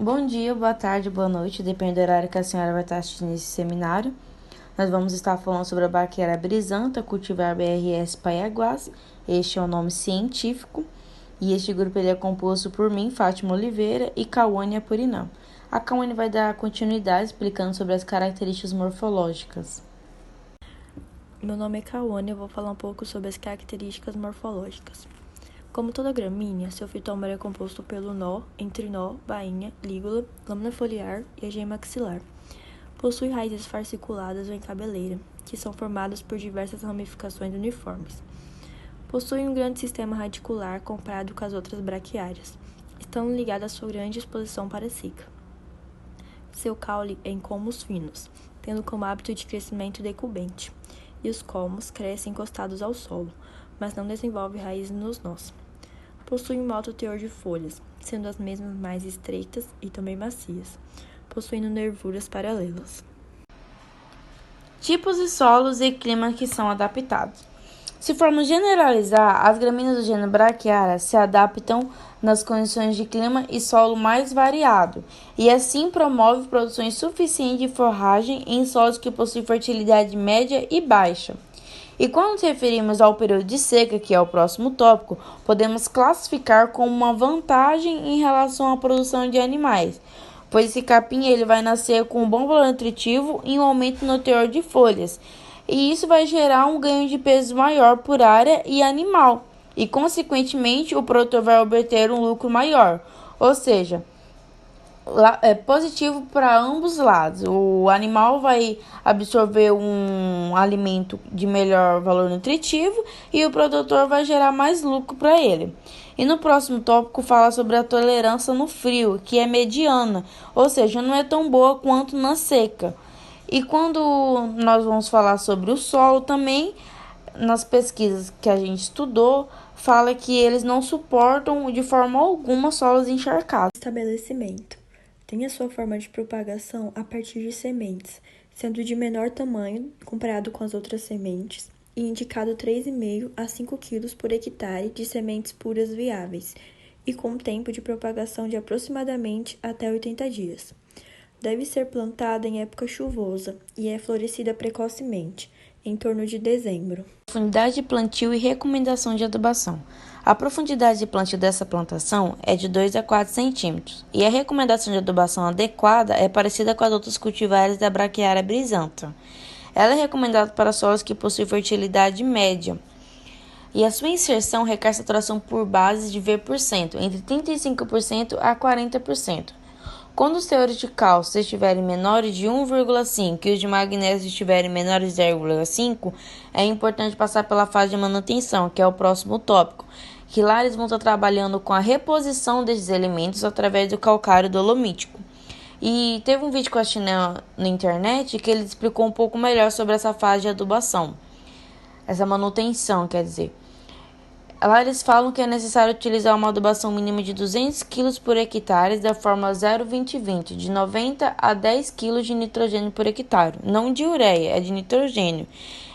Bom dia, boa tarde, boa noite, depende do horário que a senhora vai estar assistindo esse seminário. Nós vamos estar falando sobre a Braquiária brisanta, cultivar BRS paiaguás. Este é o nome científico e este grupo ele é composto por mim, Fátima Oliveira, e Cauane Apurinã. A Cauane vai dar continuidade explicando sobre as características morfológicas. Meu nome é Cauane e eu vou falar um pouco sobre as características morfológicas. Como toda gramínea, seu fitômero é composto pelo nó, entrinó, bainha, lígula, lâmina foliar e a gema maxilar. Possui raízes fasciculadas ou em cabeleira, que são formadas por diversas ramificações uniformes. Possui um grande sistema radicular comparado com as outras braquiárias, estando ligado à sua grande exposição para seca. Seu caule é em colmos finos, tendo como hábito de crescimento decumbente, e os colmos crescem encostados ao solo, mas não desenvolve raízes nos nós. Possui um alto teor de folhas, sendo as mesmas mais estreitas e também macias, possuindo nervuras paralelas. Tipos de solos e clima que são adaptados. Se formos generalizar, as gramíneas do gênero Braquiária se adaptam nas condições de clima e solo mais variado, e assim promove produções suficientes de forragem em solos que possuem fertilidade média e baixa. E quando nos referimos ao período de seca, que é o próximo tópico, podemos classificar como uma vantagem em relação à produção de animais, pois esse capim ele vai nascer com um bom valor nutritivo e um aumento no teor de folhas, e isso vai gerar um ganho de peso maior por área e animal, e consequentemente o produtor vai obter um lucro maior, ou seja, é positivo para ambos os lados. O animal vai absorver um alimento de melhor valor nutritivo e o produtor vai gerar mais lucro para ele. E no próximo tópico fala sobre a tolerância no frio, que é mediana, ou seja, não é tão boa quanto na seca. E quando nós vamos falar sobre o solo também, nas pesquisas que a gente estudou, fala que eles não suportam de forma alguma solos encharcados. Estabelecimento. Tem a sua forma de propagação a partir de sementes, sendo de menor tamanho comparado com as outras sementes, e indicado 3,5 a 5 kg por hectare de sementes puras viáveis, e com tempo de propagação de aproximadamente até 80 dias. Deve ser plantada em época chuvosa e é florescida precocemente, em torno de dezembro. Profundidade de plantio e recomendação de adubação. A profundidade de plantio dessa plantação é de 2 a 4 centímetros, e a recomendação de adubação adequada é parecida com as outras cultivares da Braquiária brisanta. Ela é recomendada para solos que possuem fertilidade média, e a sua inserção requer saturação por bases de V%, entre 35% a 40%. Quando os teores de cálcio estiverem menores de 1,5 e os de magnésio estiverem menores de 0,5, é importante passar pela fase de manutenção, que é o próximo tópico, que lá eles vão estar trabalhando com a reposição desses elementos através do calcário dolomítico. E teve um vídeo que eu assisti na internet que ele explicou um pouco melhor sobre essa fase de adubação, essa manutenção, quer dizer. Lá eles falam que é necessário utilizar uma adubação mínima de 200 kg por hectare da fórmula 0,20,20, de 90 a 10 kg de nitrogênio por hectare, não de ureia, é de nitrogênio,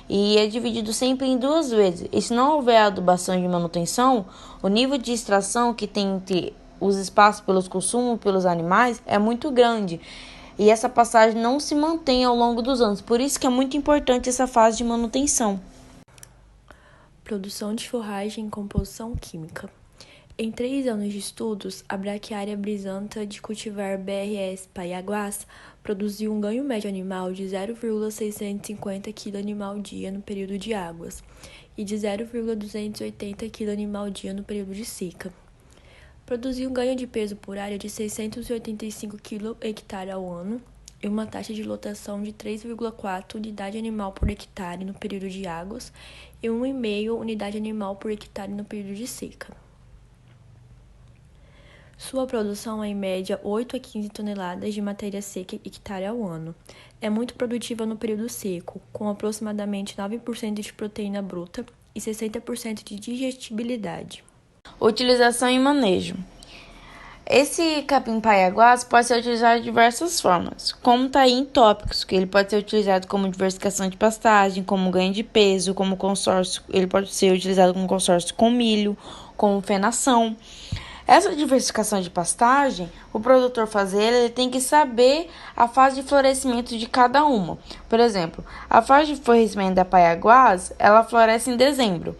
e é dividido sempre em duas vezes. E se não houver adubação de manutenção, o nível de extração que tem entre os espaços pelos consumos pelos animais é muito grande, e essa passagem não se mantém ao longo dos anos, por isso que é muito importante essa fase de manutenção. Produção de forragem e composição química. Em 3 anos de estudos, a Braquiária brisanta de cultivar BRS paiaguás produziu um ganho médio animal de 0,650 kg animal-dia no período de águas e de 0,280 kg animal-dia no período de seca. Produziu um ganho de peso por área de 685 kg hectare ao ano e uma taxa de lotação de 3,4 unidade animal por hectare no período de águas e 1,5 unidade animal por hectare no período de seca. Sua produção é em média 8 a 15 toneladas de matéria seca hectare ao ano. É muito produtiva no período seco, com aproximadamente 9% de proteína bruta e 60% de digestibilidade. Utilização e manejo. Esse capim-paiaguás pode ser utilizado de diversas formas, como está aí em tópicos, que ele pode ser utilizado como diversificação de pastagem, como ganho de peso, como consórcio, ele pode ser utilizado como consórcio com milho, como fenação. Essa diversificação de pastagem, o produtor ele tem que saber a fase de florescimento de cada uma. Por exemplo, a fase de florescimento da Paiaguás, ela floresce em dezembro.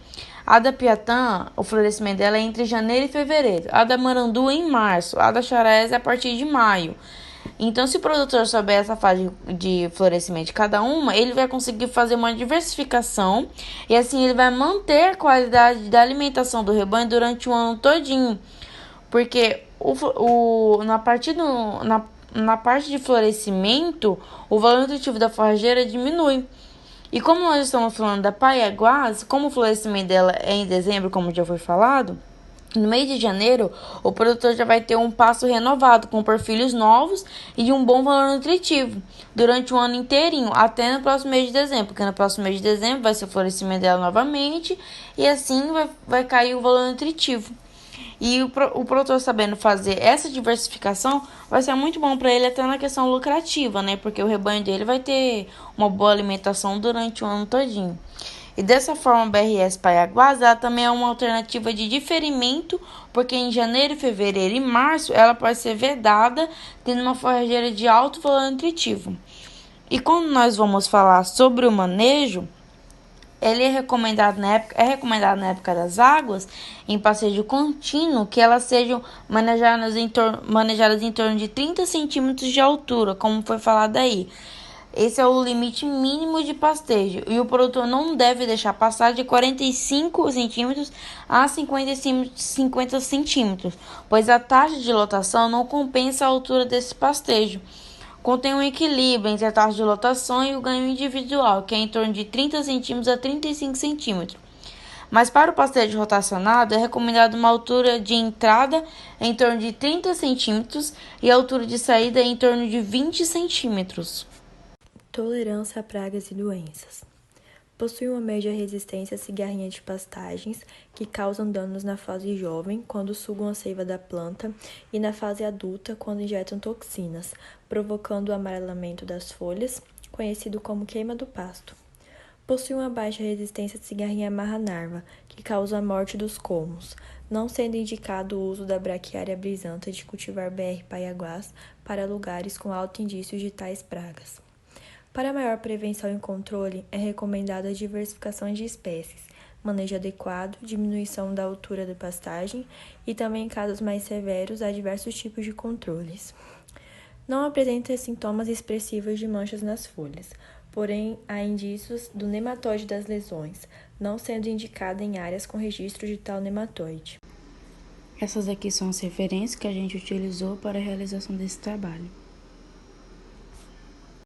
A da Piatã, o florescimento dela é entre janeiro e fevereiro. A da Marandu em março. A da Charés é a partir de maio. Então, se o produtor souber essa fase de florescimento de cada uma, ele vai conseguir fazer uma diversificação e assim ele vai manter a qualidade da alimentação do rebanho durante o ano todinho. Porque na parte de florescimento, o valor nutritivo da forrageira diminui. E como nós estamos falando da Paiaguás, como o florescimento dela é em dezembro, como já foi falado, no mês de janeiro, o produtor já vai ter um pasto renovado, com porfírios novos e de um bom valor nutritivo, durante o ano inteirinho, até no próximo mês de dezembro, porque no próximo mês de dezembro vai ser o florescimento dela novamente, e assim vai cair o valor nutritivo. E o produtor sabendo fazer essa diversificação vai ser muito bom para ele até na questão lucrativa, né? Porque o rebanho dele vai ter uma boa alimentação durante o ano todinho. E dessa forma, a BRS Paiaguás ela também é uma alternativa de diferimento, porque em janeiro, fevereiro e março ela pode ser vedada, tendo uma forrageira de alto valor nutritivo. E quando nós vamos falar sobre o manejo, ele é recomendado na época das águas, em passeio contínuo, que elas sejam manejadas em torno de 30 centímetros de altura, como foi falado aí. Esse é o limite mínimo de pastejo e o produtor não deve deixar passar de 45 centímetros a 50 centímetros, pois a taxa de lotação não compensa a altura desse pastejo. Contém um equilíbrio entre a taxa de lotação e o ganho individual, que é em torno de 30 centímetros a 35 centímetros. Mas para o pastejo rotacionado é recomendado uma altura de entrada em torno de 30 centímetros e a altura de saída em torno de 20 centímetros. Tolerância a pragas e doenças. Possui uma média resistência a cigarrinha de pastagens, que causam danos na fase jovem, quando sugam a seiva da planta, e na fase adulta, quando injetam toxinas, provocando o amarelamento das folhas, conhecido como queima do pasto. Possui uma baixa resistência a cigarrinha amarra-narva, que causa a morte dos colmos, não sendo indicado o uso da braquiária brisanta de cultivar BR Paiaguás para lugares com alto indício de tais pragas. Para maior prevenção e controle, é recomendada a diversificação de espécies, manejo adequado, diminuição da altura da pastagem e também, em casos mais severos, há diversos tipos de controles. Não apresenta sintomas expressivos de manchas nas folhas, porém há indícios do nematóide das lesões, não sendo indicada em áreas com registro de tal nematóide. Essas aqui são as referências que a gente utilizou para a realização desse trabalho.